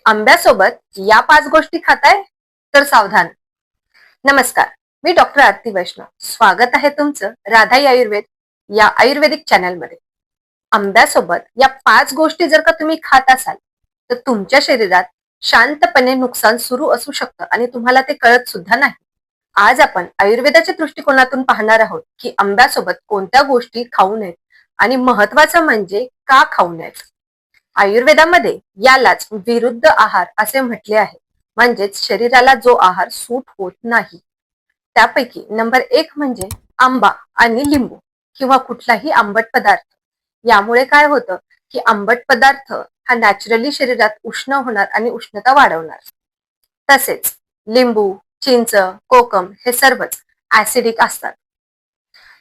आंब्यासोबत या 5 गोष्टी खाताय तर सावधान. नमस्कार, मी डॉक्टर आरती वैष्णव. स्वागत आहे तुमचं राधाई आयुर्वेद या आयुर्वेदिक चॅनलमध्ये. आंब्यासोबत या 5 गोष्टी जर का तुम्ही खात असाल तर तुमच्या शरीरात शांतपणे नुकसान सुरू असू शकतं आणि तुम्हाला ते कळत सुद्धा नाही. आज आपण आयुर्वेदाच्या दृष्टिकोनातून पाहणार आहोत की आंब्यासोबत कोणत्या गोष्टी खाऊ नयेत आणि महत्वाचं म्हणजे का खाऊ नयेत. आयुर्वेदामध्ये यालाच विरुद्ध आहार असे म्हटले आहे. म्हणजेच शरीराला जो आहार सूट होत नाही. त्यापैकी नंबर 1 म्हणजे आंबा आणि लिंबू किंवा कुठलाही आंबट पदार्थ. यामुळे काय होतं की आंबट पदार्थ हा नॅचरली शरीरात उष्ण होणार आणि उष्णता वाढवणार. तसेच लिंबू, चिंच, कोकम हे सर्वच ऍसिडिक असतात.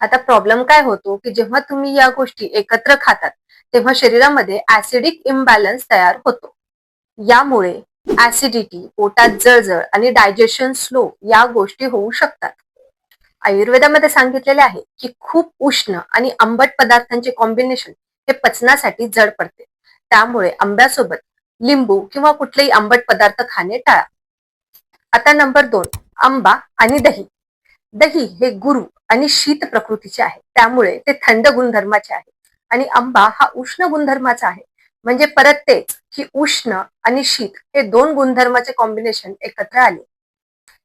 आता प्रॉब्लेम काय होतो की जेव्हा तुम्ही या गोष्टी एकत्र खातात तेव्हा शरीरामध्ये ऍसिडिक इम्बॅलन्स तयार होतो. यामुळे ऍसिडिटी, पोटात जळजळ आणि डायजेशन स्लो या गोष्टी होऊ शकतात. आयुर्वेदामध्ये सांगितलेले आहे की खूप उष्ण आणि आंबट पदार्थांचे कॉम्बिनेशन हे पचनासाठी जड पडते. त्यामुळे आंब्यासोबत लिंबू किंवा कुठलेही आंबट पदार्थ खाणे टाळा. आता नंबर 2, आंबा आणि दही. दही हे गुरू आणि शीत प्रकृतीचे आहे, त्यामुळे ते थंड गुणधर्माचे आहे आणि आंबा हा उष्ण गुणधर्माचा आहे. म्हणजे परत तेच की उष्ण आणि शीत हे 2 गुणधर्माचे कॉम्बिनेशन एकत्र आले.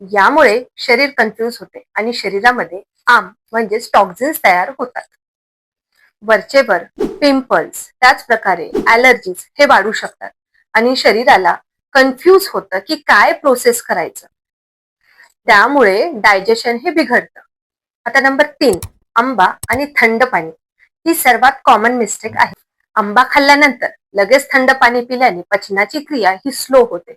यामुळे शरीर कन्फ्यूज होते आणि शरीरामध्ये म्हणजेच टॉक्झिन्स तयार होतात. वरचेवर पिंपल्स, त्याच प्रकारे ऍलर्जीज हे वाढू शकतात आणि शरीराला कन्फ्यूज होतं की काय प्रोसेस करायचं. त्यामुळे डायजेशन हे बिघडतं. आता नंबर 3, आंबा आणि थंड पाणी. ही सर्वात कॉमन मिस्टेक आहे. आंबा खाल्ल्यानंतर लगेच थंड पाणी पिल्याने पचनाची क्रिया ही स्लो होते.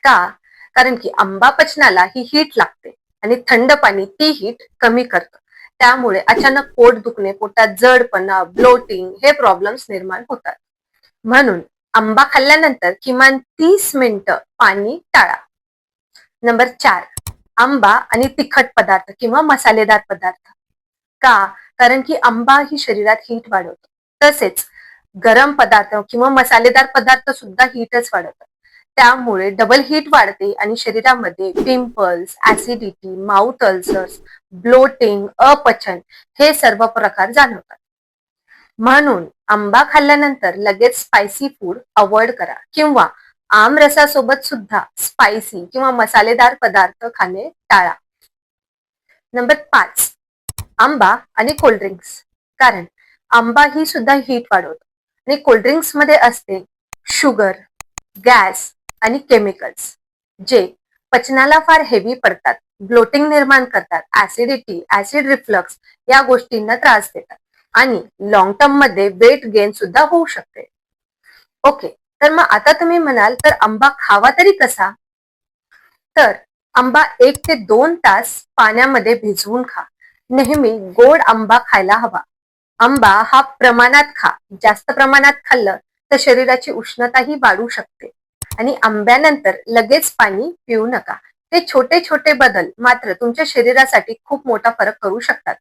का? कारण की आंबा पचनाला ही हीट लागते आणि थंड पाणी ती हीट कमी करतं. त्यामुळे अचानक पोट दुखणे, पोटात जडपणा, ब्लोटिंग हे प्रॉब्लेम्स निर्माण होतात. म्हणून आंबा खाल्ल्यानंतर किमान 30 मिनिटं पाणी टाळा. नंबर 4, आंबा आणि तिखट पदार्थ किंवा मसालेदार पदार्थ. का? कारण की आंबा ही शरीरात हीट वाढवतो. तसेच गरम पदार्थ किंवा मसालेदार पदार्थ सुद्धा हीटच वाढवतात. त्यामुळे डबल हीट वाढते आणि शरीरामध्ये pimples, acidity, mouth ulcers, bloating, अपचन हे सर्व प्रकार जाणवतात. म्हणून आंबा खाल्ल्यानंतर लगेच स्पायसी फूड अवॉइड करा किंवा आमरसासोबत सुद्धा स्पायसी किंवा मसालेदार पदार्थ खाणे टाळा. नंबर 5, आंबा आणि कोल्ड्रिंक्स. कारण आंबा ही सुद्धा हीट वाढवतो आणि कोल्ड्रिंक्स मध्ये असते शुगर, गॅस आणि केमिकल्स जे पचनाला फार हेवी पडतात, ब्लोटिंग निर्माण करतात, ऍसिडिटी, ऍसिड रिफ्लक्स या गोष्टींना त्रास देतात आणि लॉंग टर्म मध्ये वेट गेन सुद्धा होऊ शकते. ओके, तर मग आता तुम्ही म्हणाल तर आंबा खावा तरी कसा? तर आंबा 1 ते 2 तास पाण्यामध्ये भिजवून खा. नेहमी गोड आंबा खायला हवा. आंबा हा प्रमाणात खा. जास्त प्रमाणात खाल्लं तर शरीराची उष्णताही वाढू शकते आणि आंब्यानंतर लगेच पाणी पिऊ नका. हे छोटे छोटे बदल मात्र तुमच्या शरीरासाठी खूप मोठा फरक करू शकतात.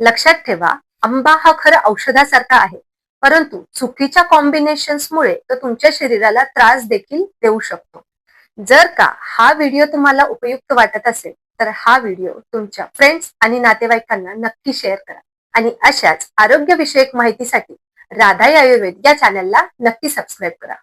लक्षात ठेवा, आंबा हा खरं औषधासारखा आहे, परंतु चुकीच्या कॉम्बिनेशन्समुळे तो तुमच्या शरीराला त्रास देखील देऊ शकतो. जर का हा व्हिडिओ तुम्हाला उपयुक्त वाटत असेल तर हा व्हिडिओ तुमच्या फ्रेंड्स आणि नातेवाईकांना नक्की शेअर करा आणि अशाच आरोग्यविषयक माहितीसाठी राधाई आयुर्वेद या चॅनलला नक्की सबस्क्राईब करा.